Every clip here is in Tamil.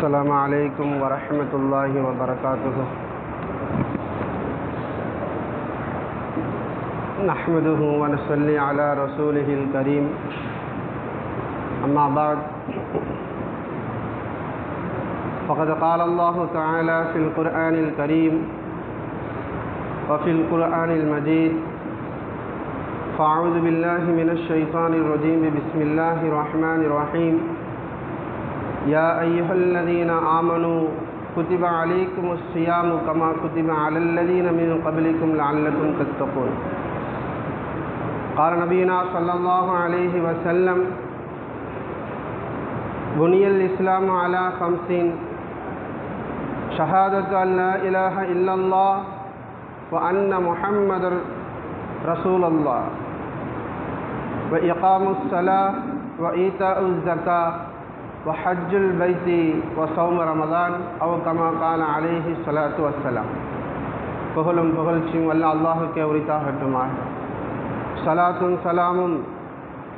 السلام عليكم ورحمة الله وبركاته. نحمده ونصلي على رسوله الكريم. أما بعد، فقد قال الله تعالى في القرآن الكريم وفي القرآن المجيد: فأعوذ بالله من الشيطان الرجيم، بسم الله الرحمن الرحيم. يا أيها الذين آمنوا كتب عليكم الصيام كما كتب على الذين من قبلكم لعلكم تتقون. قال نبينا صلى الله عليه وسلم: بني الإسلام على 5: شهادة أن لا إله إلا الله وأن محمد رسول الله وإقام الصلاة وإيتاء الزكاة وحج البيت وصوم رمضان أو كما قال عليه الصلاة والسلام. புகழும் புகழ்ச்சியும் வல்ல அல்லாஹுக்கே உரித்தாகட்டுமாக. ஸலாத்தும் சலாமும்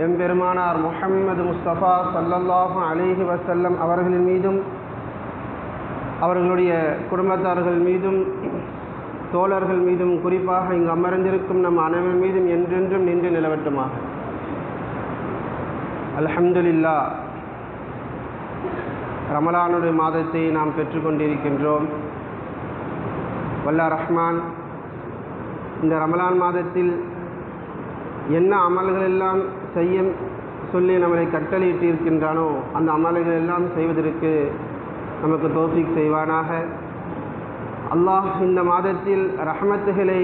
எம்பெருமானார் முஹம்மது முஸ்தபா ஸல்லல்லாஹு அலைஹி வஸல்லம் அவர்களின் மீதும் அவர்களுடைய குடும்பத்தார்கள் மீதும் தோழர்கள் மீதும் குறிப்பாக இங்கு அமர்ந்திருக்கும் நம் அனைவர் மீதும் என்றென்றும் நின்று நிலவட்டுமாக. அல்ஹம்துலில்லாஹ், ரமலானுடைய மாதத்தை நாம் பெற்றுக்கொண்டிருக்கின்றோம். வல்ல ரஹ்மான் இந்த ரமலான் மாதத்தில் என்ன அமல்கள் எல்லாம் செய்ய சொல்லி நம்மளை கட்டளையிட்டு இருக்கின்றானோ அந்த அமல்கள் எல்லாம் செய்வதற்கு நமக்கு தௌஃபீக் செய்வானாக. அல்லாஹ் இந்த மாதத்தில் ரஹமத்துகளை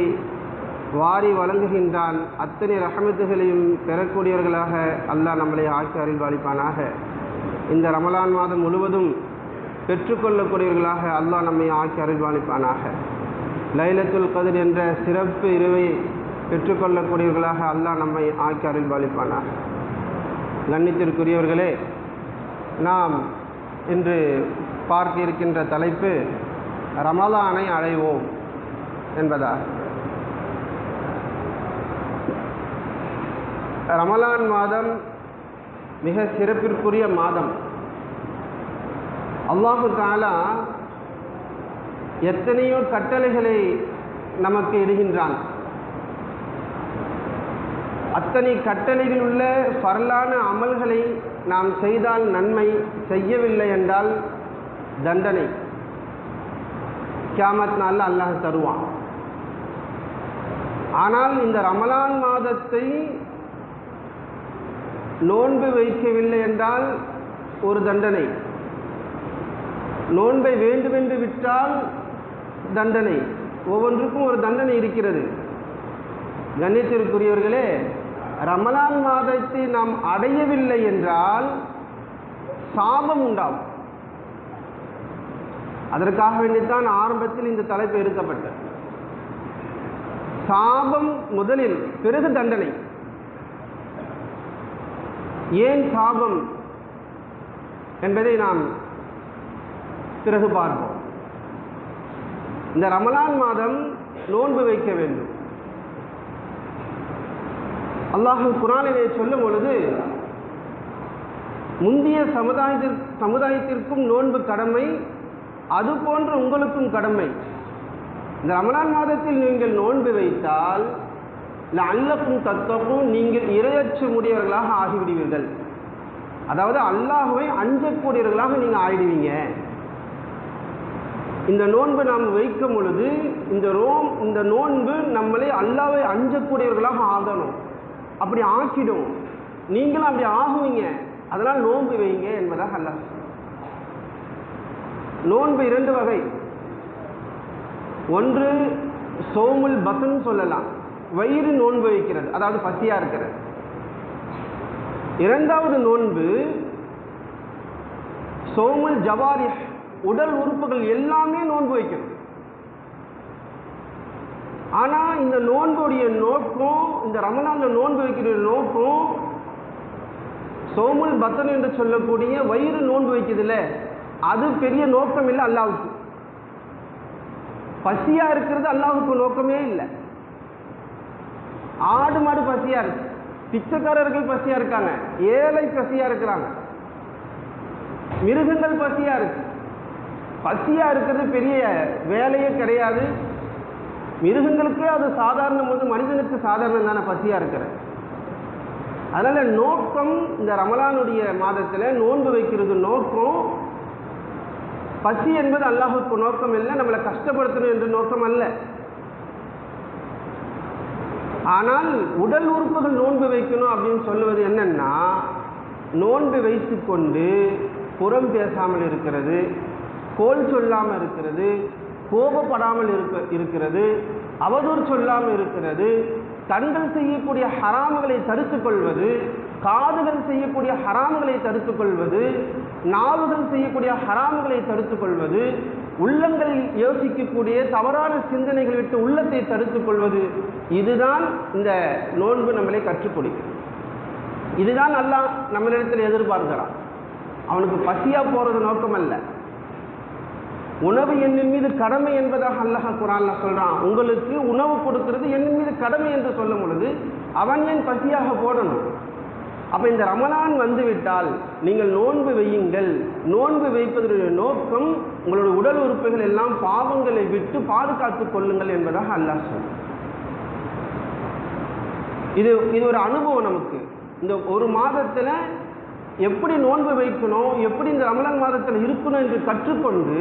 வாரி வழங்குகின்றான். அத்தனை ரஹமத்துகளையும் பெறக்கூடியவர்களாக அல்லாஹ் நம்மளை ஆக்கி அருள்வாளிப்பானாக. இந்த ரமலான் மாதம் முழுவதும் பெற்றுக்கொள்ளக்கூடியவர்களாக அல்லாஹ் நம்மை ஆக்கி அருள்வாளிப்பானாக. லைலத்துல் கத்ர் என்ற சிறப்பு இரவை பெற்றுக்கொள்ளக்கூடியவர்களாக அல்லாஹ் நம்மை ஆக்கி அருள்வாளிப்பானாக. கண்ணியத்திற்குரியவர்களே, நாம் இன்று பார்க்க இருக்கின்ற தலைப்பு ரமலானை அடைவோம் என்பதாக. ரமலான் மாதம் மிக சிறப்பிற்குரிய மாதம். அல்லாஹு தஆலா எத்தனையோ கட்டளைகளை நமக்கு இடுகின்றான். அத்தனை கட்டளைகள் உள்ள ஃபர்லான அமல்களை நாம் செய்தால் நன்மை, செய்யவில்லை என்றால் தண்டனை கியாமத் நாளில் அல்லாஹ் தருவான். ஆனால் இந்த ரமலான் மாதத்தை நோன்பு வைக்கவில்லை என்றால் ஒரு தண்டனை, நோன்பை வேண்டுமென்று விட்டால் தண்டனை, ஒவ்வொன்றுக்கும் ஒரு தண்டனை இருக்கிறது. கண்ணியத்திற்குரியவர்களே, ரமலான் மாதத்தை நாம் அடையவில்லை என்றால் சாபம் உண்டாகும். அதற்காக வேண்டித்தான் ஆரம்பத்தில் இந்த தலைப்பு எடுக்கப்பட்டது. சாபம் முதலில், பிறகு தண்டனை. ஏன் சாபம் என்பதை நாம் பிறகு பார்ப்போம். இந்த ரமலான் மாதம் நோன்பு வைக்க வேண்டும். அல்லாஹ் குர்ஆனிலே சொல்லும் பொழுது, முந்திய சமுதாயத்திற்கும் நோன்பு கடமை, அதுபோன்று உங்களுக்கும் கடமை. இந்த ரமலான் மாதத்தில் நீங்கள் நோன்பு வைத்தால் லஅல்லக்கும் தத்தகூன், நீங்கள் இரையச்சமுடையவர்களாக ஆகிவிடுவீர்கள். அதாவது அல்லாஹ்வை அஞ்சக்கூடியவர்களாக நீங்கள் ஆயிடுவீங்க. இந்த நோன்பு நாம் வைக்கும் பொழுது இந்த நோன்பு நம்மளை அல்லாஹ்வை அஞ்சக்கூடியவர்களாக ஆகணும். அப்படி ஆக்கிடும், நீங்களும் அப்படி ஆகுவீங்க. அதனால் நோன்பு வைங்க என்பதாக அல்லாஹ். நோன்பு 2 வகை. ஒன்று சௌமுல் பத்ன் சொல்லலாம், வயிறு நோன்பு வைக்கிறது, அதாவது பசியா இருக்கிறது. இரண்டாவது நோன்பு சௌமுல் ஜவாரிஹ், உடல் உறுப்புகள் எல்லாமே நோன்பு வைக்கணும். ஆனால் இந்த நோன்புடைய நோக்கம், இந்த ரமலான்ல நோன்பு வைக்கிற நோக்கம் சௌமுல் பத்ன் என்று சொல்லக்கூடிய வயிறு நோன்பு வைக்கிறதுல அது பெரிய நோக்கம் இல்லை. அல்லாஹ்வுக்கு பசியா இருக்கிறது அல்லாஹ்வுக்கு நோக்கமே இல்லை. ஆடு மாடு பசியா இருக்கு, பிச்சைக்காரர்கள் பசியா இருக்காங்க, ஏழை பசியா இருக்கிறாங்க, மிருகங்கள் பசியா இருக்கு. பசியாக இருக்கிறது பெரிய வேலையே கிடையாது. மிருகங்களுக்கே அது சாதாரணம் போது மனிதனுக்கு சாதாரணம் தானே பசியாக இருக்கிறது. அதனால் நோக்கம் இந்த ரமலானுடைய மாதத்தில் நோன்பு வைக்கிறது நோக்கம். பசி என்பது அல்லாஹுக்கு நோக்கம் இல்லை, நம்மளை கஷ்டப்படுத்தணும் என்ற நோக்கம் அல்ல. ஆனால் உடல் உறுப்புகள் நோன்பு வைக்கணும் அப்படின்னு சொல்லுவது என்னன்னா, நோன்பு வைத்து கொண்டு புறம் பேசாமல் இருக்கிறது, கோல் சொல்லாமல் இருக்கிறது, கோபப்படாமல் இருக்கிறது, அவதூறு சொல்லாமல் இருக்கிறது, கண்கள் செய்யக்கூடிய ஹராம்களை தடுத்துக் கொள்வது, காதுகள் செய்யக்கூடிய ஹராம்களை தடுத்துக் கொள்வது, நாவுகள் செய்யக்கூடிய ஹராம்களை தடுத்துக் கொள்வது, உள்ளங்களில் யோசிக்கக்கூடிய தவறான சிந்தனைகளை விட்டு உள்ளத்தை தடுத்துக் கொள்வது, இதுதான் இந்த நோன்பு நம்மளை கற்றுக் கொடுக்கும். இதுதான் அல்லாஹ் நம்மளிடத்தில் எதிர்பார்க்கிறான். அவனுக்கு பசியா போறது நோக்கம் அல்ல. உணவு என்னின் மீது கடமை என்பதாக அல்லாஹ் குர்ஆன்ல சொல்றான். உங்களுக்கு உணவு கொடுக்கிறது என்னின் மீது கடமை என்று சொல்லும் பொழுது அவன் ஏன் பசியாக போடணும்? அப்ப இந்த ரமலான் வந்துவிட்டால் நீங்கள் நோன்பு வையுங்கள். நோன்பு வைப்பதனுடைய நோக்கம் உங்களுடைய உடல் உறுப்புகள் எல்லாம் பாவங்களை விட்டு பாதுகாத்துக் கொள்ளுங்கள் என்பதாக அல்லாஹ் சொல்றான். இது ஒரு அனுபவம் நமக்கு. இந்த ஒரு மாதத்தில் எப்படி நோன்பு வைக்கணும், எப்படி இந்த ரமலான் மாதத்தில் இருக்கணும் என்று கற்றுக்கொண்டு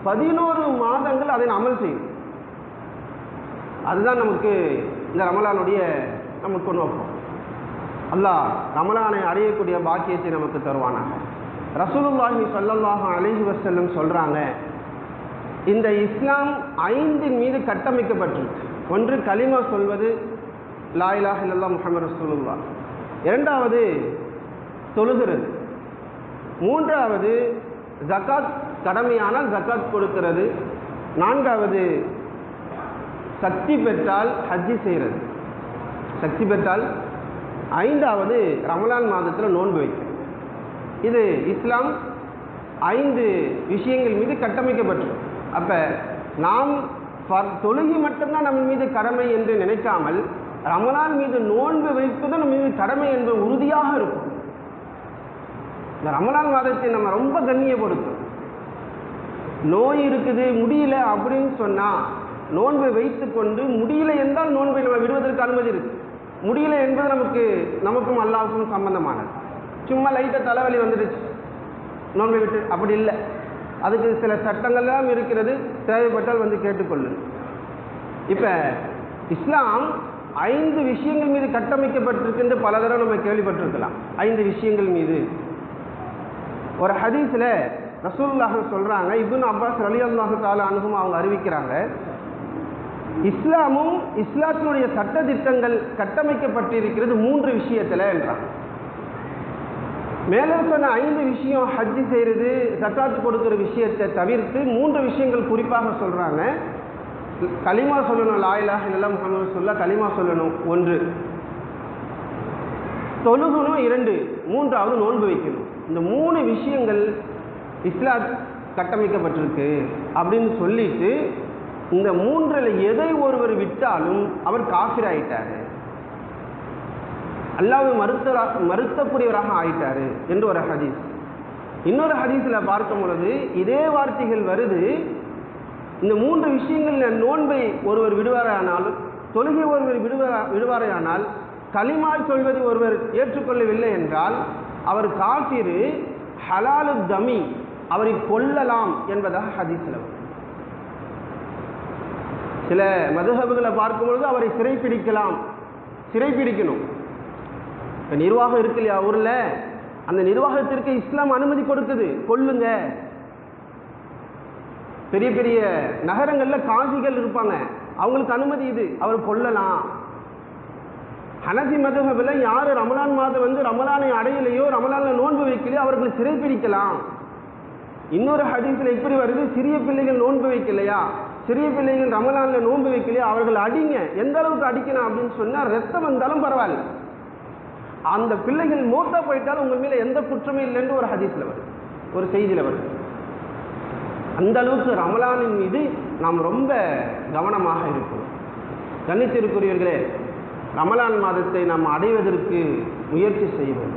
11 மாதங்கள் அதை அமல் செய்யும். அதுதான் நமக்கு இந்த ரமலானுடைய நமக்கு நோக்கம். அல்லாஹ் ரமலானை அடையக்கூடிய பாக்கியத்தை நமக்கு தருவானாக. ரசூலுல்லாஹி ஸல்லல்லாஹு அலைஹி வஸல்லம் சொல்றாங்க, இந்த இஸ்லாம் 5 மீது கட்டமைக்கப்பட்டிருக்கு. ஒன்று கலிமா சொல்வது, லா இலாஹ இல்லல்லாஹ் முஹம்மது ரசூலுல்லாஹ். இரண்டாவது தொழுகிறது. மூன்றாவது ஜகாத், கடமையானால் ஜகாத் கொடுக்கிறது. நான்காவது சக்தி பெற்றால் ஹஜ்ஜி செய்கிறது. சக்தி பெற்றால் ஐந்தாவது ரமலான் மாதத்தில் நோன்பு வைக்கும். இது இஸ்லாம் 5 விஷயங்கள் மீது கட்டமைக்கப்பட்டிருக்கு. அப்போ நாம் தொழுகை மட்டும்தான் நம்ம மீது கடமை என்று நினைக்காமல் ரமலான் மீது நோன்பு வைப்பதும் நம்ம மீது கடமை என்று உறுதியாக இருக்கும். இந்த ரமலான் மாதத்தை நம்ம ரொம்ப கண்ணியப்படுத்தும். நோய் இருக்குது முடியல அப்படின்னு சொன்னால் நோன்பை வைத்து கொண்டு, முடியல என்றால் நோன்பை நம்ம விடுவதற்கு அனுமதி இருக்கு. முடியல என்பது நமக்கும் அல்லாஹ்வுக்கும் சம்பந்தமானது. சும்மா லைட்டாக தலைவலி வந்துடுச்சு நோன்பை விட்டு, அப்படி இல்லை. அதுக்கு சில சட்டங்கள்லாம் இருக்கிறது, தேவைப்பட்டால் வந்து கேட்டுக்கொள்ளு. இப்போ இஸ்லாம் 5 விஷயங்கள் மீது கட்டமைக்கப்பட்டிருக்கின்ற பல தடவை நம்ம கேள்விப்பட்டிருக்கலாம். 5 விஷயங்கள் மீது. ஒரு ஹதீஸில் ரசூலுல்லாஹ் சொல்கிறாங்க, இப்னு அப்பாஸ் ரலியல்லாஹு தஆலா அன்ஹும் அவங்க அறிவிக்கிறாங்க, இஸ்லாமும் இஸ்லாத்தினுடைய சட்ட திட்டங்கள் கட்டமைக்கப்பட்டிருக்கிறது 3 விஷயத்தில் என்றாங்க. மேலே சொன்ன 5 விஷயம், ஹஜ்ஜி செய்கிறது, ஜகாத் கொடுக்குற விஷயத்தை தவிர்த்து 3 விஷயங்கள் குறிப்பாக சொல்கிறாங்க. கலிமா சொல்லணும், லா இலாஹ இல்லல்லாஹ் முஹம்மது ரசூலுல்லாஹ், கலிமா சொல்லணும் 1, தொழுகணும் 2, 3வது நோன்பு வைக்கணும். இந்த 3 விஷயங்கள் இஸ்லாம் கட்டமைக்கப்பட்டிருக்கு அப்படின்னு சொல்லிட்டு, இந்த 3ல் எதை ஒருவர் விட்டாலும் அவர் காஃபிர் ஆயிட்டார், அல்லாஹ்வை மறுத்தக்கூடியவராக ஆயிட்டாரு என்று ஒரு ஹதீஸ். இன்னொரு ஹதீஸில் பார்க்கும் பொழுது இதே வார்த்தைகள் வருது. இந்த 3 விஷயங்களில் நோன்பை ஒருவர் விடுவாரானாலும், தொழுகை ஒருவர் விடுவாரையானால், கலிமா சொல்வதை ஒருவர் ஏற்றுக்கொள்ளவில்லை என்றால் அவர் காஃபிரு, ஹலாலு தமி, அவரை கொல்லலாம் என்பதாக ஹதீஸில் வரும். சில மதுஹபுகளை பார்க்கும்பொழுது அவரை சிறைப்பிடிக்கணும். இப்போ நிர்வாகம் இருக்கு இல்லையா ஊரில், அந்த நிர்வாகத்திற்கு இஸ்லாம் அனுமதி கொடுக்குது, கொல்லுங்க. பெரிய பெரிய நகரங்களில் காசிகள் இருப்பாங்க, அவங்களுக்கு அனுமதி இது, அவர் கொல்லலாம். ஹனஃபி மதுஹபில் யார் ரமலான் மாதம் வந்து ரமலானை அடையலையோ, ரமலானில் நோன்பு வைக்கலையோ அவர்களை சிறைப்பிடிக்கலாம். இன்னொரு ஹதீஸில் இப்படி வருது, சிறிய பிள்ளைகள் நோன்பு வைக்கலையா, சிறிய பிள்ளைகள் ரமலானில் நோன்பு வைக்கலையா, அவர்கள் அடிங்க. எந்த அளவுக்கு அடிக்கணும் அப்படின்னு சொன்னால், ரத்தம் வந்தாலும் பரவாயில்ல, அந்த பிள்ளைகள் மோத்தா போயிட்டாலும் உங்கள் மேலே எந்த குற்றமே இல்லைன்னு ஒரு ஹதீஸில் வருது, ஒரு செய்தியில் வருது. அந்த அளவுக்கு ரமலானின் மீது நாம் ரொம்ப கவனமாக இருக்கணும். கண்ணியத்திற்குரியவர்களே, ரமலான் மாதத்தை நாம் அடைவதற்கு முயற்சி செய்வோம்.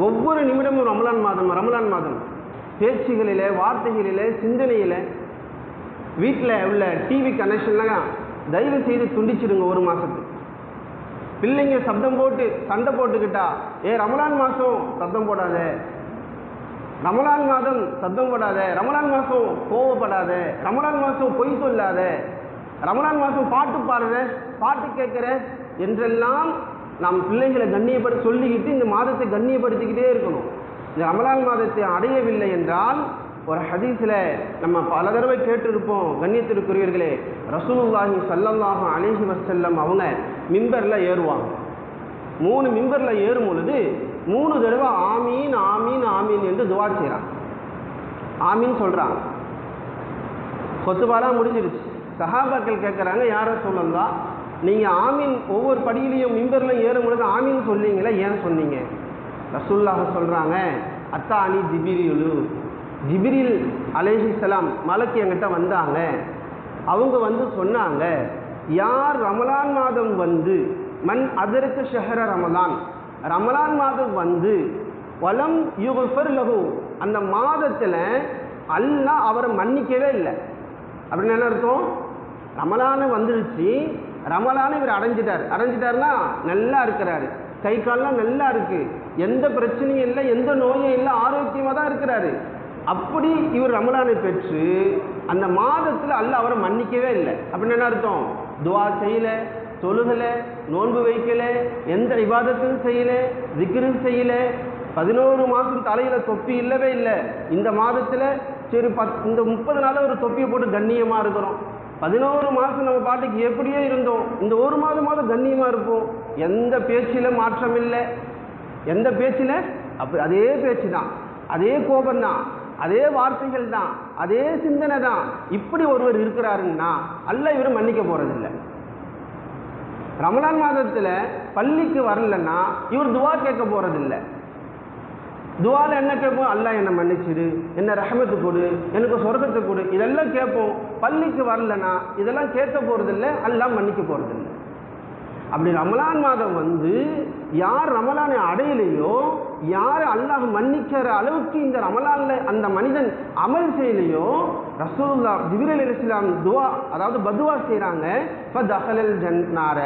ஒவ்வொரு நிமிடமும் ரமலான் மாதம் பேச்சுகளில், வார்த்தைகளில், சிந்தனையில். வீட்டில் உள்ள டிவி கனெக்ஷன்லாம் தயவு செய்து துண்டிச்சிடுங்க. ஒரு மாதத்துக்கு பிள்ளைங்க சப்தம் போட்டு சண்டை போட்டுக்கிட்டா, ரமலான் மாதம் சத்தம் போடாத, ரமலான் மாதம் சத்தம் போடாத, ரமலான் மாதம் கோவப்படாத, ரமலான் மாதம் பொய் சொல்லாத, ரமலான் மாதம் பாட்டு பாடுற, பாட்டு கேட்குற என்றெல்லாம் நாம் பிள்ளைகளை கண்ணியப்படுத்த சொல்லிக்கிட்டு இந்த மாதத்தை கண்ணியப்படுத்திக்கிட்டே இருக்கணும். இந்த ரமலான் மாதத்தை அடையவில்லை என்றால், ஒரு ஹதீஸில் நம்ம பல தடவை கேட்டிருப்போம் கண்ணியத்திற்குரியவர்களே, ரசூலுல்லாஹி ஸல்லல்லாஹு அலைஹி வஸல்லம் அவங்க மிம்பரில் ஏறுவாங்க. 3 மிம்பரில் ஏறும் பொழுது 3 தடவை ஆமீன் ஆமீன் ஆமீன் என்று துவா செய்கிறாங்க. ஆமீன் சொல்கிறாங்க. கொத்துபாலாம் முடிஞ்சிடுச்சு. சஹாபாக்கள் கேட்குறாங்க, யார சொல்லலாம், நீங்கள் ஆமீன் ஒவ்வொரு படியிலையும் மிம்பரில் ஏறும் பொழுது ஆமீன் சொன்னீங்களே, ஏன் சொன்னீங்க? ரசூலுல்லாஹ் சொல்கிறாங்க, அத்தானி ஜிப்ரீல் அலைஹிஸ்ஸலாம் மலக்கு என்கிட்ட வந்தாங்க. அவங்க வந்து சொன்னாங்க, யார் ரமலான் மாதம் வந்து மன் அதற்கு ஷஹர ரமலான், ரமலான் மாதம் வந்து வலம் யுக்ஃபர் லஹு, அந்த மாதத்தில் அல்லாஹ் அவரை மன்னிக்கவே இல்லை. அப்படின்னு என்ன அர்த்தம்? ரமலானு வந்துடுச்சு, ரமலானு இவர் அடைஞ்சிட்டாருன்னா நல்லா இருக்கிறாரு, கை கால்லாம் நல்லா இருக்கு, எந்த பிரச்சனையும் இல்லை, எந்த நோயும் இல்லை, ஆரோக்கியமாக தான் இருக்கிறாரு. அப்படி இவர் ரமலானை பெற்று அந்த மாதத்தில் அல்லாஹ் அவரை மன்னிக்கவே இல்லை. அப்படின்னு என்ன அர்த்தம்? துவா செய்யலை, தொழுகலை, நோன்பு வைக்கலை, எந்த இபாதத்தும் செய்யலை, திக்ரும் செய்யலை, 11 மாதம் தலையில் தொப்பி இல்லவே இல்லை. இந்த மாதத்தில் சரி இந்த 30 நாள் ஒரு தொப்பியை போட்டு கண்ணியமாக இருக்கிறோம். 11 மாதம் நம்ம பாட்டுக்கு எப்படியே இருந்தோம், இந்த ஒரு மாதமாவது கண்ணியமாக இருப்போம். எந்த பேச்சில் மாற்றம் இல்லை, எந்த பேச்சில் அதே பேச்சு தான், அதே கோபம்தான், அதே வார்த்தைகள் தான், அதே சிந்தனை தான். இப்படி ஒருவர் இருக்கிறாருன்னா அல்லாஹ் இவரை மன்னிக்க போகிறதில்லை. ரமலான் மாதத்தில் பள்ளிக்கு வரலன்னா இவர் துவா கேட்க போகிறதில்லை. துவாவில் என்ன கேட்போம்? அல்லாஹ் என்னை மன்னிச்சிடு, என்ன ரஹமத்து கொடு, எனக்கு சொர்க்கத்தை கொடு, இதெல்லாம் கேட்போம். பள்ளிக்கு வரலன்னா இதெல்லாம் கேட்க போகிறதில்லை, அல்லாஹ் மன்னிக்க போகிறதில்லை. அப்படி ரமலான் மாதம் வந்து யார் ரமலானை அடையலையோ, யார் அல்லாஹ் மன்னிக்கிற அளவுக்கு இந்த ரமலானில் அந்த மனிதன் அமல் செய்யலையோ, ரசூலுல்லாஹ் ஜிப்ரீல் அலைஹிஸ்ஸலாம் துவா, அதாவது பதுவா செய்கிறாங்க, ஃபதஹலல் ஜன்னார,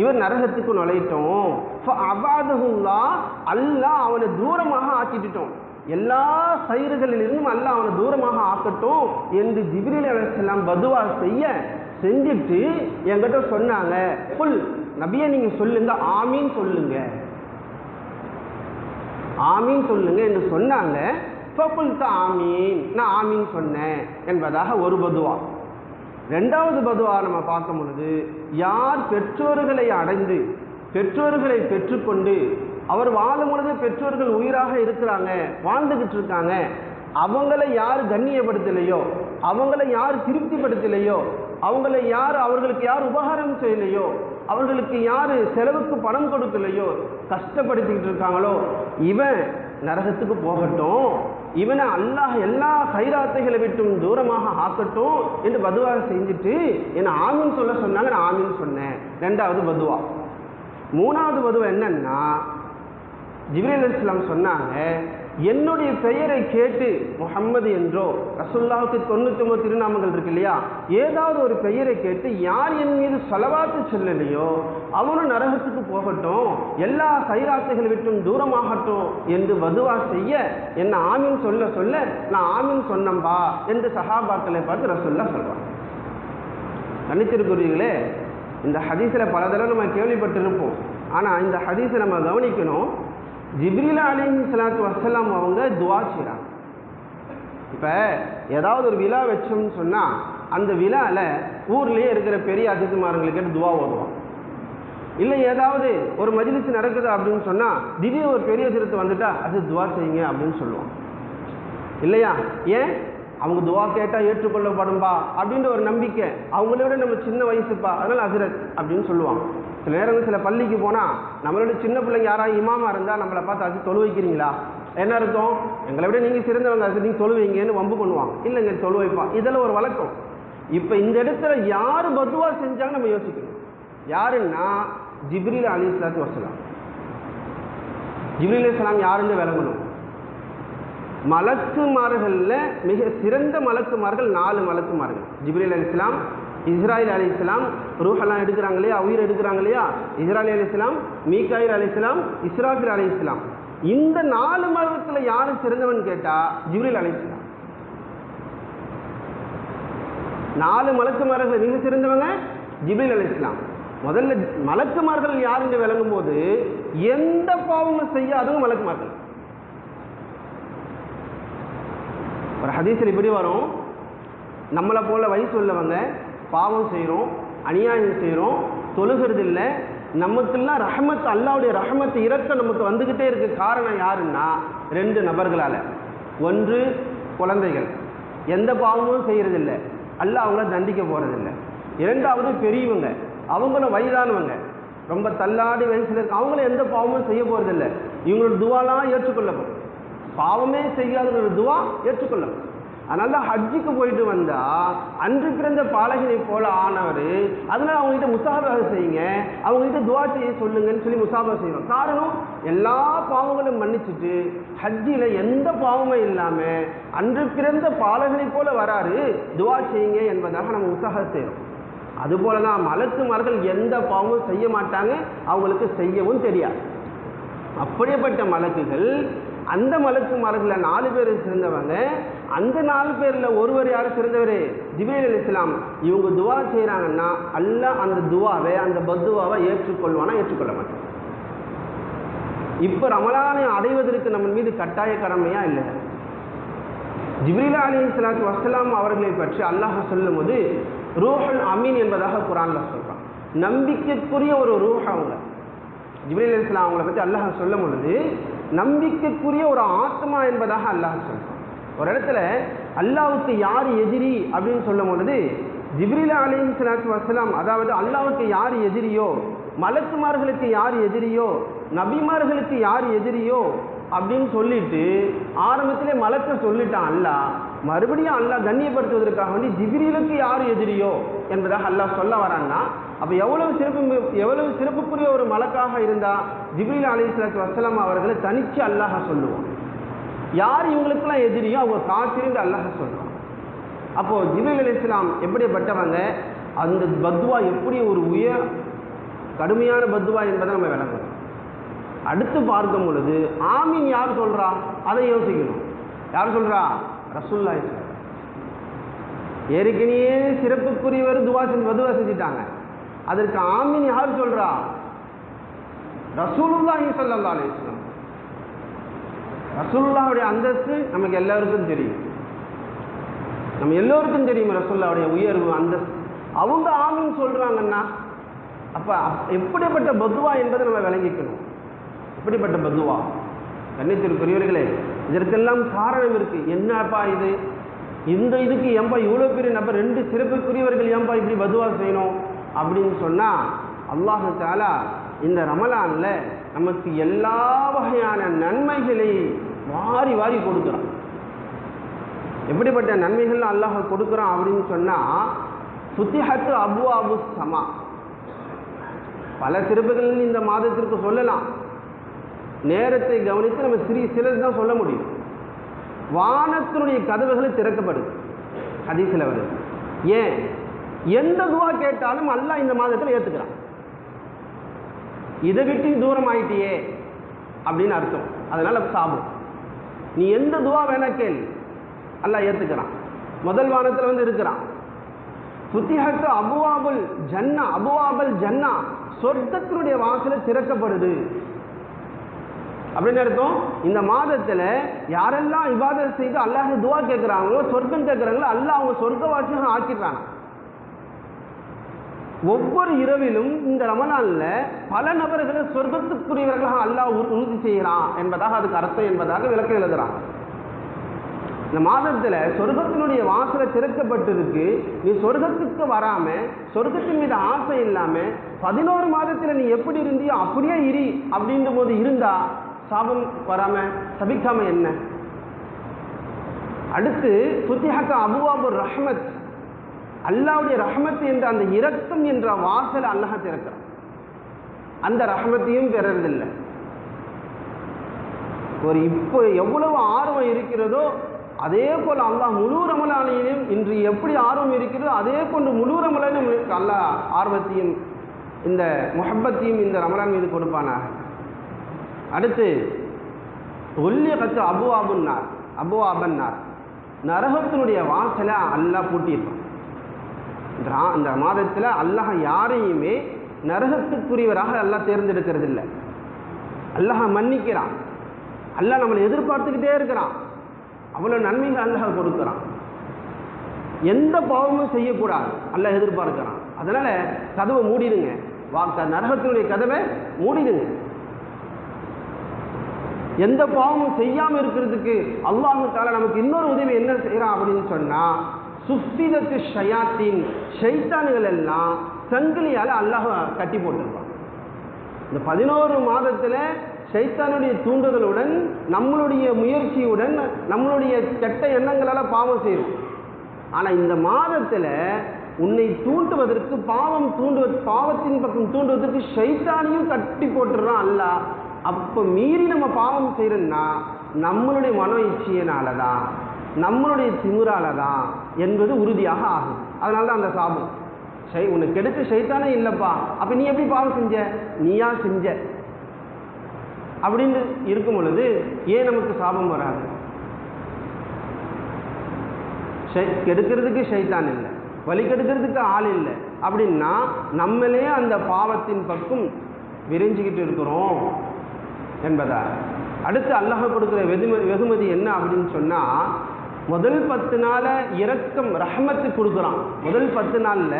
இவர் நரகத்துக்கு நுழையிட்டோம், ஃபஅபாதஹுல்லாஹ், அல்லாஹ் அவனை தூரமாக ஆக்கிட்டோம், எல்லா சைறுகளிலிருந்தும் அல்லாஹ் அவனை தூரமாக ஆக்கட்டும் என்று ஜிப்ரீல் அலைஹிஸ்ஸலாம் பதுவா செஞ்சுட்டு என்கிட்ட சொன்னாங்க, புல் நபியை நீங்கள் சொல்லுங்க, ஆமீன் சொல்லுங்க, ஆமீன் சொல்லுங்க என்று சொன்னாங்க. ஃபகுல்து ஆமீன், நான் ஆமீன் சொன்னேன் என்பதாக ஒரு பதுவா. 2வது பதுவா நம்ம பார்க்கும் பொழுது, யார் பெற்றோர்களை அடைந்து பெற்றோர்களை பெற்றுக்கொண்டு அவர் வாழும் பொழுது பெற்றோர்கள் உயிராக இருக்கிறாங்க, வாழ்ந்துக்கிட்டு இருக்காங்க, அவங்களை யார் கண்ணியப்படுத்தலையோ, அவங்களை யார் திருப்திப்படுத்தலையோ, அவர்களுக்கு யார் உபகாரம் செய்யலையோ, அவர்களுக்கு யார் செலவுக்கு பணம் கொடுக்கலையோ, கஷ்டப்படுத்திக்கிட்டு இருக்காங்களோ, இவன் நரகத்துக்கு போகட்டும், இவனை அல்லாஹ் எல்லா கைராத்தைகளை விட்டும் தூரமாக ஆக்கட்டும் என்று பதுவா செஞ்சுட்டு என்னை ஆமீன் சொல்ல சொன்னாங்க. நான் ஆமீன் சொன்னேன். 2வது பதுவா. 3வது பதுவா என்னன்னா, ஜிப்ரீல் அலைஹிஸ்ஸலாம் சொன்னாங்க, என்னுடைய பெயரை கேட்டு முஹம்மது என்றோ, ரசூலுல்லாஹ்வுக்கு 99 திருநாமங்கள் இருக்கு இல்லையா, ஏதாவது ஒரு பெயரை கேட்டு யார் என் மீது ஸலவாத்து சொல்லலையோ அவனும் நரகத்துக்கு போகட்டும், எல்லா கைராத்துகளை விட்டும் தூரமாகட்டும் என்று பதுவா செய்ய என்ன ஆமீன் சொல்ல சொல்ல நான் ஆமீன் சொன்னம்பா என்று சஹாபாக்களை பார்த்து ரசூலுல்லாஹ் சொல்றாங்க. கண்ணியத்திற்குரியவர்களே, இந்த ஹதீஸில் பல தடவை நம்ம கேள்விப்பட்டிருப்போம். ஆனால் இந்த ஹதீஸை நம்ம கவனிக்கணும். ஜிப்ரீல் அலைஹிஸ்ஸலாத்து வஸ்ஸலாம் அவங்க துவா செய்கிறாங்க. இப்போ ஏதாவது ஒரு விழா வச்சோம்னு சொன்னால் அந்த விழாவில் ஊர்லேயே இருக்கிற பெரிய அதிதிமார்களுக்கு துவா ஓதுவோம். இல்லை ஏதாவது ஒரு மஜ்லிஸ் நடக்குது அப்படின்னு சொன்னால் திடீர்னு ஒரு பெரிய சிறுத்தை வந்துட்டா அது துவா செய்யுங்க அப்படின்னு சொல்லுவோம் இல்லையா? ஏன்? அவங்க துவா கேட்டால் ஏற்றுக்கொள்ளப்படும்பா அப்படின்ற ஒரு நம்பிக்கை. அவங்களோட நம்ம சின்ன வயசுப்பா, அதனால் ஹஸ்ரத் அப்படின்னு சொல்லுவாங்க. சில நேரங்கள் சில பள்ளிக்கு போனால் நம்மளோட சின்ன பிள்ளைங்க யாராவது இமாமா இருந்தால் நம்மளை பார்த்து அது தொழு வைக்கிறீங்களா, என்ன அர்த்தம்? எங்களை விட நீங்கள் சிறந்தவங்க, அது நீங்கள் தொழு வைங்கன்னு வம்பு பண்ணுவாங்க. இல்லைங்க தொழு வைப்பா, இதெல்லாம் ஒரு வழக்கம். இப்போ இந்த இடத்துல யார் பதுவா செஞ்சாங்க நம்ம யோசிக்கணும். யாருன்னா ஜிப்ரீல் அலைஹிஸ்ஸலாத்து வஸ்ஸலாம். ஜிப்ரீல் அலைஹிஸ்ஸலாம் யாருன்னு விளங்கணும். மலக்குமார்களில் மிக சிறந்த மலக்குமார்கள் 4 மலக்குமார்கள். ஜிப்ரீல் அலைஹிஸ்ஸலாம், இஸ்ராயில் அலைஹிஸ்ஸலாம், ரூஹெல்லாம் எடுக்கிறாங்க இல்லையா, உயிர் எடுக்கிறாங்க இல்லையா, இஸ்ராயில் அலைஹிஸ்ஸலாம், மீகாயில் அலைஹிஸ்ஸலாம், இஸ்ராஃபில் அலைஹிஸ்ஸலாம். இந்த 4 மலக்குல யாரு சிறந்தவன் கேட்டா ஜிப்ரீல் அலைஹிஸ்ஸலாம். 4 மலக்குமார்கள் மிக சிறந்தவங்க ஜிப்ரீல் அலைஹிஸ்ஸலாம். முதல்ல மலக்குமார்கள் யார் என்று விளங்கும் போது எந்த பாவமும் செய்யாதவங்க மலக்குமார்கள். ஒரு ஹதீஸில் இப்படி வரும், நம்மளை போல வயசு உள்ளவங்க பாவம் செய்கிறோம், அநியாயம் செய்கிறோம், தொழுகிறது இல்லை, நமக்கெல்லாம் ரஹமத், அல்லாவுடைய ரஹமத் இறக்க நமக்கு வந்துக்கிட்டே இருக்கு. காரணம் யாருன்னா 2 நபர்களால். ஒன்று குழந்தைகள், எந்த பாவமும் செய்கிறதில்லை, அல்லாஹ் அவங்கள தண்டிக்க போகிறதில்லை. 2வது பெரியவங்க, அவங்களும் வயதானவங்க, ரொம்ப தள்ளாடி வயசில் இருக்கு, அவங்களும் எந்த பாவமும் செய்ய போகிறதில்லை. இவங்களோட துவாலாம் ஏற்றுக்கொள்ளப்படும். பாவமே செய்யாத ஒரு துவா ஏற்றுக்கொள்ளப்படும். அதனால ஹஜ்ஜுக்கு போயிட்டு வந்தால் அன்று பிறந்த பாலகனை போல ஆனவர், அதனால் அவங்ககிட்ட முசாபா செய்யுங்க, அவங்ககிட்ட துவா செய்ய சொல்லுங்கன்னு சொல்லி முசாபா செய்யணும். காரணம் எல்லா பாவங்களும் மன்னிச்சுட்டு ஹஜ்ஜில் எந்த பாவமே இல்லாமல் அன்று பிறந்த பாலகனை போல வராரு, துவா செய்யுங்க என்பதாக நம்ம முசாபா செய்கிறோம். அதுபோல தான் மலக்குமார்கள் எந்த பாவமும் செய்ய மாட்டாங்க, அவங்களுக்கு செய்யவும் தெரியாது. அப்படிப்பட்ட மலக்குகள், அந்த மலக்குமார்களில் 4 பேர் சிறந்தவங்க. அந்த 4 பேரில் ஒருவர் யார் சிறந்தவர்? ஜிப்ரீல் அலைஹிஸ்ஸலாம். இவங்க துவா செய்கிறாங்கன்னா அல்லாஹ் அந்த துவாவை, அந்த பத்துவாவை ஏற்றுக்கொள்வானா ஏற்றுக்கொள்ள மாட்டான். இப்போ ரமலானை அடைவதற்கு நம்ம மீது கட்டாய கடமையா இல்லை? ஜிப்ரீல் அலைஹிஸ்ஸலாத்து வஸ்ஸலாம் அவர்களை பற்றி அல்லாஹ் சொல்லும் போது ரூஹுல் அமீன் என்பதாக குர்ஆன்ல சொல்றான். நம்பிக்கைக்குரிய ஒரு ரூஹ் அவங்க. ஜிப்ரீல் அலைஹிஸ்ஸலாம் அவங்களை பற்றி அல்லாஹ் சொல்லும் பொழுது நம்பிக்கைக்குரிய ஒரு ஆத்மா என்பதாக அல்லாஹ் சொல்றான். ஒரு இடத்துல அல்லாஹ்வுக்கு யார் எதிரி அப்படின்னு சொல்லும் பொழுது ஜிப்ரீல் அலைஹிஸ்ஸலாத்து வஸ்ஸலாம், அதாவது அல்லாஹ்வுக்கு யார் எதிரியோ, மலக்குமார்களுக்கு யார் எதிரியோ, நபிமார்களுக்கு யார் எதிரியோ அப்படின்னு சொல்லிட்டு ஆரம்பத்திலே மலக்க சொல்லிட்டான் அல்லாஹ். மறுபடியும் அல்லாஹ் கண்ணியப்படுத்துவதற்காக வேண்டி ஜிப்ரீலுக்கு யார் எதிரியோ என்பதாக அல்லாஹ் சொல்ல வரான்னா, அப்போ எவ்வளவு சிறப்புக்குரிய ஒரு மலக்காக இருந்தால் ஜிப்ரீல் அலைஹிஸ்ஸலாத்து வஸ்ஸலாம் அவர்களை தனித்து அல்லாஹ் சொல்லுவான். யார் இவங்களுக்கெல்லாம் எதிரியோ அவங்க காஃபிர்னு அல்லாஹ் சொல்லுவான். அப்போது ஜிப்ரீல் அலைஹிஸ்ஸலாம் எப்படிப்பட்டவங்க, அந்த பத்வா எப்படி ஒரு கடுமையான பத்வா என்பதை நம்ம விளங்கணும். அடுத்து பார்க்கும் பொழுது ஆமீன் யார் சொல்கிறா அதை யோசிக்கணும். யார் சொல்கிறா? ரசூலுல்லாஹி ஸல்லல்லாஹு அலைஹி வஸல்லம். ஏற்கனவே சிறப்புக்குரியவர் பதுவா செஞ்சுட்டாங்க, அதற்கு ஆமீன் யார் சொல்கிறா? ரசூலுல்லாஹி ஸல்லல்லாஹு அலைஹி வஸல்லம். ரசூலுல்லாஹுடைய அந்தஸ்து நமக்கு எல்லாருக்கும் தெரியும், நம்ம எல்லோருக்கும் தெரியும் ரசூலுல்லாஹுடைய உயர்வு அந்தஸ்து. அவங்க ஆமீன் சொல்கிறாங்கன்னா அப்போ எப்படிப்பட்ட பதுவா என்பதை நம்ம விளங்கிக்கணும். எப்படிப்பட்ட பதுவா? கண்ணியத்திற்குரியவர்களே, இதற்கெல்லாம் காரணம் இருக்குது. என்னப்பா இது, இந்த இதுக்கு ஏன்பா இவ்வளோ பெரிய நபர் 2 சிறப்புக்குரியவர்கள் ஏன்பா இப்படி பதுவா செய்யணும் அப்படின்னு சொன்னால், அல்லாஹ் தஆலா இந்த ரமலானில் நமக்கு எல்லா வகையான நன்மைகளை வாரி வாரி கொடுக்குறான். எப்படிப்பட்ட நன்மைகள் அல்லாஹ் கொடுக்குறான் அப்படின்னு சொன்னால், ஃபுத்திஹத் அப்வாபு ஸமா. பல சிறப்புகள் இந்த மாதத்திற்கு சொல்லலாம், நேரத்தை கவனித்து நம்ம சிலது தான் சொல்ல முடியும். வானத்தினுடைய கதவுகளை திறக்கப்படுது, ஹதீஸில் வருது. ஏன்? எந்த துவா கேட்டாலும் அல்லாஹ் இந்த மாதத்தில் ஏற்றுக்கிறான். இதை விட்டு தூரம் ஆயிட்டியே அப்படின்னு அர்த்தம். அதனால சாபம், நீ எந்த துவா வேணா கேள், அல்லாஹ் ஏற்றுக்கிறான். முதல் வானத்தில் வந்து இருக்கிறான். ஃபுத்திஹத் அபுவாபுல் ஜன்னா, அபுவாபுல் ஜன்னா, சொர்க்கத்தினுடைய வாசலை திறக்கப்படுது அப்படின்னு அர்த்தம். இந்த மாதத்தில் யாரெல்லாம் இபாதத் செய்து அல்லாஹ் துவா கேட்குறாங்களோ, சொர்க்கம் கேட்குறாங்களோ, அல்லாஹ் அவங்க சொர்க்கவாசியாக ஆக்கிடுறாங்க. ஒவ்வொரு இரவிலும் இந்த ரமலானில் பல நபர்களை சொர்க்கத்துக்குரியவர்களாக அல்லாஹ் உறுதி செய்கிறான் என்பதாக அதுக்கு அர்த்தம் என்பதாக விளக்கம் எழுதுகிறான். இந்த மாதத்தில் சொர்க்கத்தினுடைய வாசலை திறக்கப்பட்டிருக்கு. நீ சொர்க்கத்துக்கு வராமல், சொர்க்கத்தின் மீது ஆசை இல்லாமல் 11 மாதத்தில் நீ எப்படி இருந்தியோ அப்படியே இரு அப்படின்ற போது இருந்தா சாபம் வராமல் சபிக்காமல் என்ன? அடுத்து ஃபுத்திஹத் அபுவாபு ரஹ்மத், அல்லாஹ்வுடைய ரஹ்மத் என்ற அந்த இரக்கம் என்ற வாசலை அல்லாஹ் திறக்கிறான். அந்த ரஹ்மத்தையும் பெறறதில்லை. இப்போ எவ்வளவு ஆர்வம் இருக்கிறதோ அதே போல் அல்லாஹ் முழு ரமலானையும் இன்று எப்படி ஆர்வம் இருக்கிறதோ அதே போன்று முழு ரமலானையும் அல்லாஹ் ஆர்வத்தையும் இந்த முஹப்பத்தையும் இந்த ரமலான் மீது கொடுப்பானாக. அடுத்து ஒல்லியகத்து அபுவாபன்னார் நரகத்தினுடைய வாசலை அல்லாஹ் பூட்டியிருப்பான். இந்த மாதத்தில் அல்லாஹ் யாரையுமே நரகத்துக்குரியவராக அல்லாஹ் தேர்ந்தெடுக்கிறது இல்லை. அல்லாஹ் மன்னிக்கிறான். அல்லாஹ் நம்மளை எதிர்பார்த்துக்கிட்டே இருக்கிறான். அவ்வளோ நன்மைகள் அல்லாஹ் கொடுக்குறான். எந்த பாவமும் செய்யக்கூடாது அல்லாஹ் எதிர்பார்க்கிறான். அதனால் கதவை மூடிடுங்க, நரகத்தினுடைய கதவை மூடிடுங்க. எந்த பாவமும் செய்யாமல் இருக்கிறதுக்கு அல்லாஹ் தஆலா நமக்கு இன்னொரு உதவி என்ன செய்கிறான் அப்படின்னு சொன்னால், சுஃபிதத்து ஷயாத்தீன் ஷைத்தான்கள் எல்லாம் சங்கிலியால் அல்லாஹ் கட்டி போட்டிருப்பான். இந்த 11 மாதத்தில் ஷைத்தானுடைய தூண்டுதலுடன் நம்மளுடைய முயற்சியுடன் நம்மளுடைய கெட்ட எண்ணங்களால் பாவம் செய்யும். ஆனால் இந்த மாதத்தில் உன்னை தூண்டுவதற்கு பாவத்தின் பக்கம் தூண்டுவதற்கு ஷைத்தானையும் கட்டி போட்டுடுறான் அல்லாஹ். அப்போ மீறி நம்ம பாவம் செய்யறோம்னா நம்மளுடைய மனோ இச்சையினால தான், நம்மளுடைய திமிரால தான் என்பது உறுதியாக ஆகும். அதனால தான் அந்த சாபம். உனக்கு கெடுத்த ஷைத்தானே இல்லைப்பா, அப்போ நீ எப்படி பாவம் செஞ்ச, நீயா செஞ்ச அப்படின்னு இருக்கும் பொழுது ஏன் நமக்கு சாபம் வராது? கெடுக்கிறதுக்கு ஷைத்தான் இல்லை, வழி கெடுக்கிறதுக்கு ஆள் இல்லை அப்படின்னா நம்மளே அந்த பாவத்தின் பக்கம் விரைஞ்சிக்கிட்டு இருக்கிறோம் என்பதா. அடுத்து அல்லாஹ் கொடுக்குற வெகுமதி என்ன அப்படின்னு சொன்னால், முதல் 10 நாளை இரக்கம் ரஹமத்து கொடுக்குறான். முதல் 10 நாளில்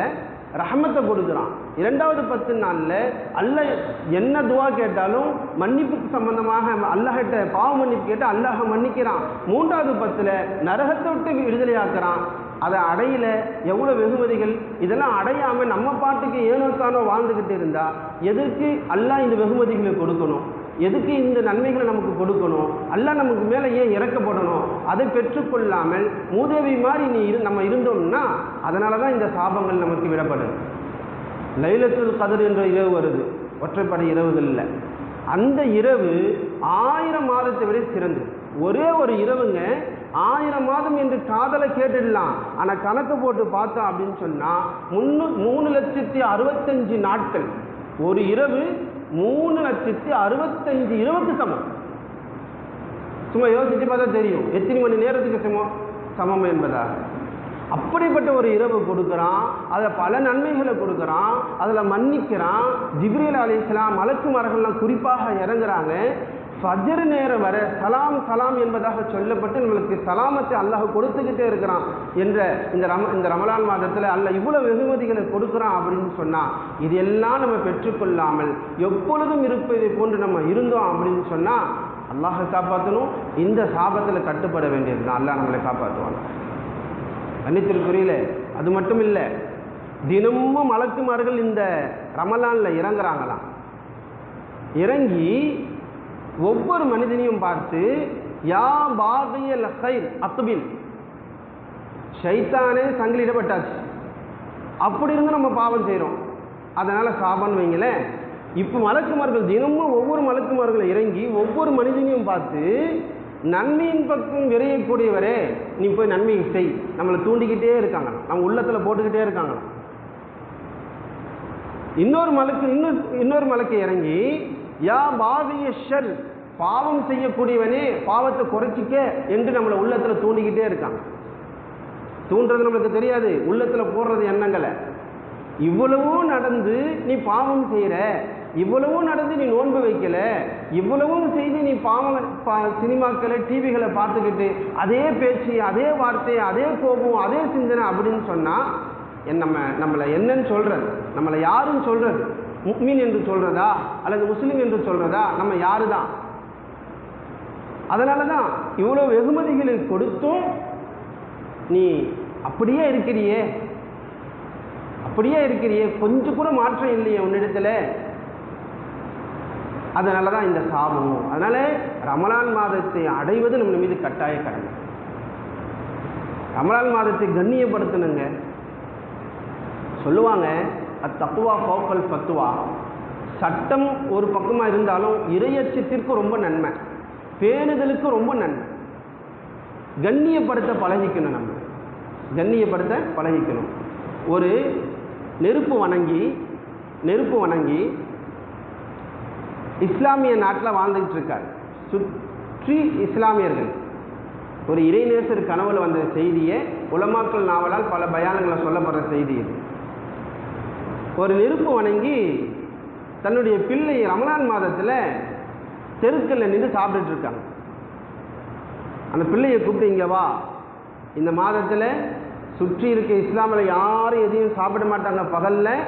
ரஹமத்தை கொடுக்குறான். 2வது 10 நாளில் அல்லாஹ் என்ன துவா கேட்டாலும் மன்னிப்புக்கு சம்பந்தமாக அல்லாஹ்கிட்ட பாவ மன்னிப்பு கேட்டால் அல்லாஹ் மன்னிக்கிறான். 3வது 10ல் நரகத்தை விட்டு விடுதலையாக்குறான். அதை அடையில எவ்வளோ வெகுமதிகள். இதெல்லாம் அடையாமல் நம்ம பாட்டுக்கு ஏனோத்தானோ வாழ்ந்துக்கிட்டு இருந்தால் எதுக்கு அல்லாஹ் இந்த வெகுமதிகளை கொடுக்கணும்? எதுக்கு இந்த நன்மைகளை நமக்கு கொடுக்கணும்? அல்லாஹ் நமக்கு மேலே ஏன் இறக்கப்படணும்? அதை பெற்றுக்கொள்ளாமல் மூதேவி மாதிரி நம்ம இருந்தோம்னா அதனால தான் இந்த சாபங்கள் நமக்கு விடப்படுது. லைலத்துல் கத்ர் என்ற இரவு வருது, ஒற்றைப்படை இரவுகளில். அந்த இரவு 1000 மாதத்தை விட சிறந்தது. ஒரே ஒரு இரவுங்க 1000 மாதம் என்று காதலை கேட்டுடலாம். ஆனால் கணக்கு போட்டு பார்த்தோம் அப்படின்னு சொன்னால் 3,65,000 நாட்கள். ஒரு இரவு 3,65,000 இரவுக்கு சமம். சும்மா யோசிச்சு பார்த்தா தெரியும் எத்தனை மணி நேரத்துக்கு சமம் என்பதாக. அப்படிப்பட்ட ஒரு இரவு கொடுக்குறான். அதில் பல நன்மைகளை கொடுக்குறான். அதில் மன்னிக்கிறான். ஜிப்ரீல் அலைஹிஸ்ஸலாம் மலக்குமார்கள்லாம் குறிப்பாக இறங்குறாங்க. ஃபஜ்ர் நேரம் வர சலாம் என்பதாக சொல்லப்பட்டு நம்மளுக்கு சலாமத்தை அல்லாஹ் கொடுத்துக்கிட்டே இருக்கிறான் என்ற இந்த ரமலான் மாதத்தில் அல்லாஹ் இவ்வளோ வெகுமதிகளை கொடுக்குறான் அப்படின்னு சொன்னால், இது எல்லாம் நம்ம பெற்றுக்கொள்ளாமல் எப்பொழுதும் இருப்பதை போன்று நம்ம இருந்தோம் அப்படின்னு சொன்னால் அல்லாஹை காப்பாற்றணும். இந்த சாபத்தில் கட்டுப்பட வேண்டியது தான். அல்லாஹ் நம்மளை காப்பாற்றுவாங்க. கண்ணியத்திற்குரியல அது மட்டும் இல்லை, தினமும் மலக்குமார்கள் இந்த ரமலானில் இறங்குறாங்களாம். இறங்கி ஒவ்வொரு மனிதனையும் பார்த்து யா பாகியல் கைர் அக்பில், ஷைத்தானே சங்கிலிடப்பட்டாச்சு. அப்படி இருந்து நம்ம பாவம் செய்கிறோம், அதனால் சாபம்னு வைங்களேன். இப்போ மலக்குமார்கள் தினமும் ஒவ்வொரு மலக்குமார்கள் இறங்கி ஒவ்வொரு மனிதனையும் பார்த்து நன்மையின் பக்கம் விரையக்கூடியவரே நீ போய் நன்மையை செய், நம்மளை தூண்டிக்கிட்டே இருக்காங்க, நம்ம உள்ளத்தில் போட்டுக்கிட்டே இருக்காங்க. இன்னொரு மலக்கு இறங்கி யா பாவிய ஷர், பாவம் செய்யக்கூடியவனே பாவத்தை குறைச்சிக்க என்று நம்மளை உள்ளத்தில் தூண்டிக்கிட்டே இருக்காங்க. தூண்டுறது நம்மளுக்கு தெரியாது, உள்ளத்தில் போடுறது எண்ணங்களை. இவ்வளவும் நடந்து நீ பாவம் செய்கிற, இவ்வளவும் நடந்து நீ நோன்பு வைக்கல, இவ்வளவும் செய்து நீ சினிமாக்களை டிவிகளை பார்த்துக்கிட்டு அதே பேச்சு அதே வார்த்தை அதே கோபம் அதே சிந்தனை அப்படின்னு சொன்னால் நம்மளை என்னன்னு சொல்கிறது, நம்மளை யாருன்னு சொல்கிறது? முஃமின் என்று சொல்கிறதா அல்லது முஸ்லீம் என்று சொல்கிறதா? நம்ம யாரு தான்? அதனால தான் இவ்வளோ வெகுமதிகளை கொடுத்தும் நீ அப்படியே இருக்கிறியே, கொஞ்சம் கூட மாற்றம் இல்லையே உன்னிடத்தில். அதனால தான் இந்த சாபம். அதனால் ரமலான் மாதத்தை அடைவது நம்ம மீது கட்டாய கடமை. ரமலான் மாதத்தை கண்ணியப்படுத்தணுங்க. சொல்லுவாங்க அத்தக்குவா ஃபௌகல் ஃபத்வா, சட்டம் ஒரு பக்கமாக இருந்தாலும் இறையச்சத்திற்கு ரொம்ப நன்மை. பேணுதலுக்கு ரொம்ப நன்மை. கண்ணியப்படுத்த பழகிக்கணும், நம்ம கண்ணியப்படுத்த பழகிக்கணும். ஒரு நெருப்பு வணங்கி இஸ்லாமிய நாட்டில் வாழ்ந்துகிட்டு இருக்கார். சுற்றி இஸ்லாமியர்கள். ஒரு இறைநேசர் கனவுல வந்த செய்தியை உலமாக்கள் நாவலால் பல பயானங்களை சொல்லப்படுற செய்தி இது. ஒரு நெருப்பு வணங்கி தன்னுடைய பிள்ளை ரமலான் மாதத்தில் தெருக்கல்ல நின்று சாப்பிட்டுட்டு இருக்காங்க. அந்த பிள்ளையை கூப்பிட்டு, இங்கே வா, இந்த மாதத்தில் சுற்றி இருக்க இஸ்லாமில் யாரும் எதையும் சாப்பிட மாட்டாங்க பகலில்,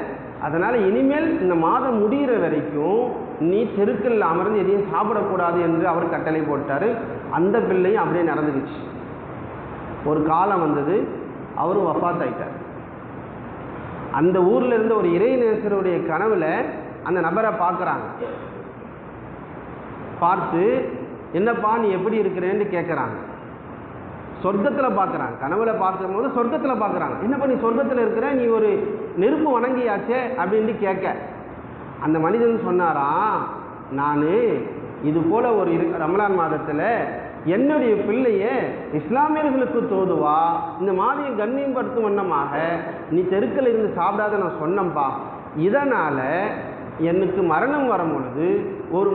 அதனால் இனிமேல் இந்த மாதம் முடிகிற வரைக்கும் நீ தெருக்கல்ல அமர்ந்து எதையும் சாப்பிடக்கூடாது என்று அவர் கட்டளை போட்டார். அந்த பிள்ளையும் அப்படியே நடந்துக்குச்சு. ஒரு காலம் வந்தது, அவரும் வஃபாத் ஆயிட்டார். அந்த ஊரில் இருந்த ஒரு இறைநேசருடைய கனவுல அந்த நபரை பார்க்குறாங்க. பார்த்து, என்னப்பா நீ எப்படி இருக்கிறேன்னு கேட்குறாங்க. சொர்க்கத்தில் பார்க்குறாங்க. கனவுல பார்க்கும்போது சொர்க்கத்தில் பார்க்குறாங்க. என்னப்பா நீ சொர்க்கத்தில் இருக்கிற, நீ ஒரு நெருப்பு வணங்கியாச்சே அப்படின்ட்டு கேட்க, அந்த மனிதன் சொன்னாராம், நான் இது போல் ஒரு ரமலான் மாதத்தில் என்னுடைய பிள்ளைய இஸ்லாமியர்களுக்கு தோதுவா இந்த மாதிரி கண்ணியப்படுத்தும் வண்ணமாக நீ தெருக்கில் இருந்து சாப்பிடாத நான் சொன்னப்பா. இதனால் எனக்கு மரணம் வரும் பொழுது ஒரு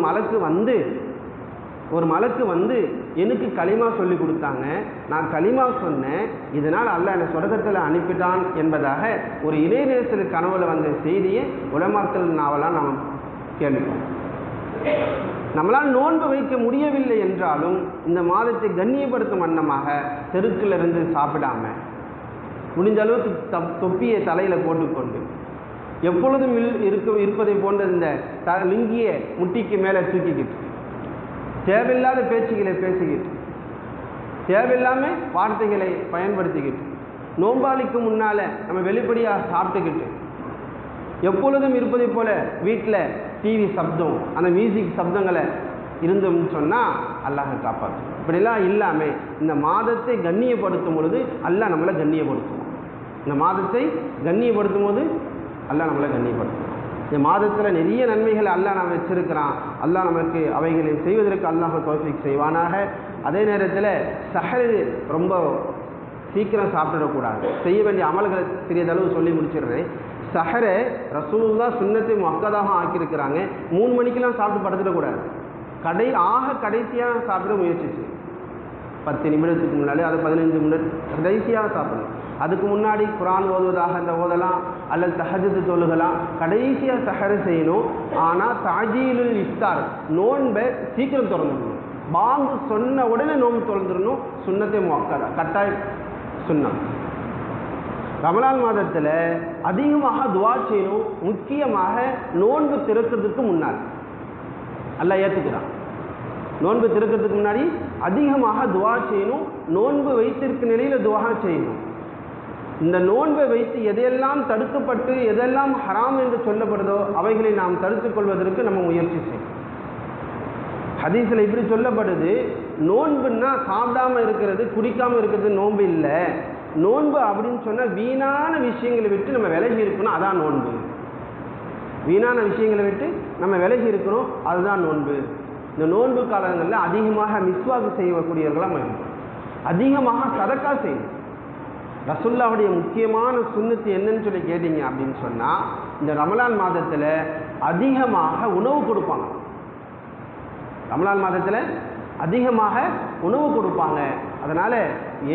மலக்கு வந்து எனக்கு களிமா சொல்லி கொடுத்தாங்க. நான் களிமா சொன்னேன், இதனால் அல்லாஹ் என்னை சொர்க்கத்தில் அனுப்பிட்டான் என்பதாக ஒரு இறைநேசர் கனவுல வந்த செய்தியை உலமாக்கள் நாவலாக நாம் கேள்விப்போம். நம்மளால் நோன்பு வைக்க முடியவில்லை என்றாலும் இந்த மாதத்தை கண்ணியப்படுத்தும் வண்ணமாக தெருக்கில் இருந்து சாப்பிடாம முடிஞ்ச அளவுக்கு தொப்பியை தலையில் போட்டுக்கொண்டு எப்பொழுதும் இருப்பதை போன்ற இந்த லிங்கியை முட்டிக்கு மேலே தூக்கிக்கிட்டு தேவையில்லாத பேச்சுகளை பேசிக்கிட்டு தேவையில்லாமல் வார்த்தைகளை பயன்படுத்திக்கிட்டு நோம்பாளிக்கு முன்னால் நம்ம வெளிப்படையாக சாப்பிட்டுக்கிட்டு எப்பொழுதும் இருப்பதை போல் வீட்டில் டிவி சப்தம் அந்த மியூசிக் சப்தங்களை இருந்தோம்னு சொன்னால் அல்லாஹ் காப்பாற்றும். இப்படிலாம் இல்லாமல் இந்த மாதத்தை கண்ணியப்படுத்தும் பொழுது அல்லாஹ் நம்மளை கண்ணியப்படுத்தும். இந்த மாதத்தை கண்ணியப்படுத்தும் போது அல்லாஹ் நம்மளை கண்ணியப்படுத்தும். இந்த மாதத்தில் நிறைய நன்மைகளை அல்லாஹ் நாம் வச்சிருக்கிறான். அல்லாஹ் நமக்கு அவைகளை செய்வதற்கு அல்லாஹ் தௌஃபீக் செய்வானாக. அதே நேரத்தில் சஹர் ரொம்ப சீக்கிரம் சாப்பிடக்கூடாது. செய்ய வேண்டிய அமல்களை சிறியதளவு சொல்லி முடிச்சிடுறேன். சஹரை ரசூலுல்லாஹ் சுன்னத்தை முஅக்கதாக ஆக்கியிருக்கிறாங்க. 3 மணிக்கெல்லாம் சாப்பிட்டு படுத்துடக்கூடாது. கடைசியாக சாப்பிட முயற்சிச்சு 10 நிமிடத்துக்கு முன்னாடி, அது 15 நிமிடம் கடைசியாக சாப்பிடணும். அதுக்கு முன்னாடி குர்ஆன் ஓதுவதாக அந்த ஓதலாம், அல்லது தஹஜ்ஜுத் தொழுகலாம். கடைசியாக சஹர் செய்யணும். ஆனால் தாஜீலுல் இஃப்தார் நோன்பை சீக்கிரம் திறந்துடணும். பாங்கு சொன்ன உடனே நோன்பு திறந்துடணும். சுன்னத்தை முஅக்கதா கட்டாய சுன்னம். ரமலான் மாதத்தில் அதிகமாக துவா செய்யணும். முக்கியமாக நோன்பு திறக்கிறதுக்கு முன்னால் அல்லாஹ் ஏற்றுக்கிறான். நோன்பு திறக்கிறதுக்கு முன்னாடி அதிகமாக துவா செய்யணும். நோன்பு வைத்திருக்க நிலையில் துவா செய்யணும். இந்த நோன்பை வைத்து எதையெல்லாம் தடுக்கப்பட்டு எதெல்லாம் ஹராம் என்று சொல்லப்படுதோ அவைகளை நாம் தடுத்துக் கொள்வதற்கு நம்ம முயற்சி செய்யணும். ஹதீஸில் இப்படி சொல்லப்படுது, நோன்புன்னா சாப்பிடாமல் இருக்கிறது குடிக்காமல் இருக்கிறது நோன்பு இல்லை. நோன்பு அப்படின்னு சொன்னால் வீணான விஷயங்களை விட்டு நம்ம விலகி இருக்கணும், அதான் நோன்பு. வீணான விஷயங்களை விட்டு நம்ம விலகி இருக்கணும், அதுதான் நோன்பு. இந்த நோன்பு காலங்களில் அதிகமாக மிஸ்வாக்கு செய்யக்கூடியவர்களாக இருக்கும். அதிகமாக சதக்கா செய்யணும். ரசூலுல்லாஹ்வுடைய முக்கியமான சுன்னத்து என்னன்னு சொல்லி கேட்டீங்க அப்படின்னு சொன்னால், இந்த ரமலான் மாதத்தில் அதிகமாக உணவு கொடுப்பாங்க. ரமலான் மாதத்தில் அதிகமாக உணவு கொடுப்பாங்க. அதனால்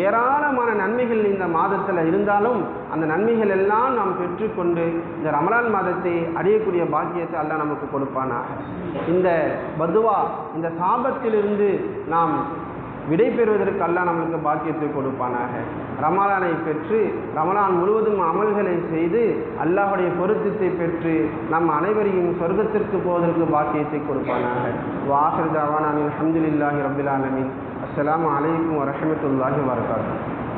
ஏராளமான நன்மைகள் இந்த மாதத்தில் இருந்தாலும் அந்த நன்மைகள் எல்லாம் நாம் பெற்றுக்கொண்டு இந்த ரமலான் மாதத்தை அடையக்கூடிய பாக்கியத்தை அல்லாஹ் நமக்கு கொடுப்பானாக. இந்த பதுவா இந்த சாபத்திலிருந்து நாம் விடை பெறுவதற்கு அல்லாஹ் நமக்கு பாக்கியத்தை கொடுப்பானாக. ரமலானை பெற்று ரமலான் முழுவதும் அமல்களை செய்து அல்லாஹுடைய பொருத்தத்தை பெற்று நம் அனைவரையும் சொர்க்கத்திற்கு போவதற்கு பாக்கியத்தை கொடுப்பானாக. வாஹிர் தஅவானா அல்ஹம்துலில்லாஹி ரப்பில் ஆலமீன். அஸ்ஸலாமு அலைக்கும் வரஹ்மத்துல்லாஹி வபரகாத்துஹு.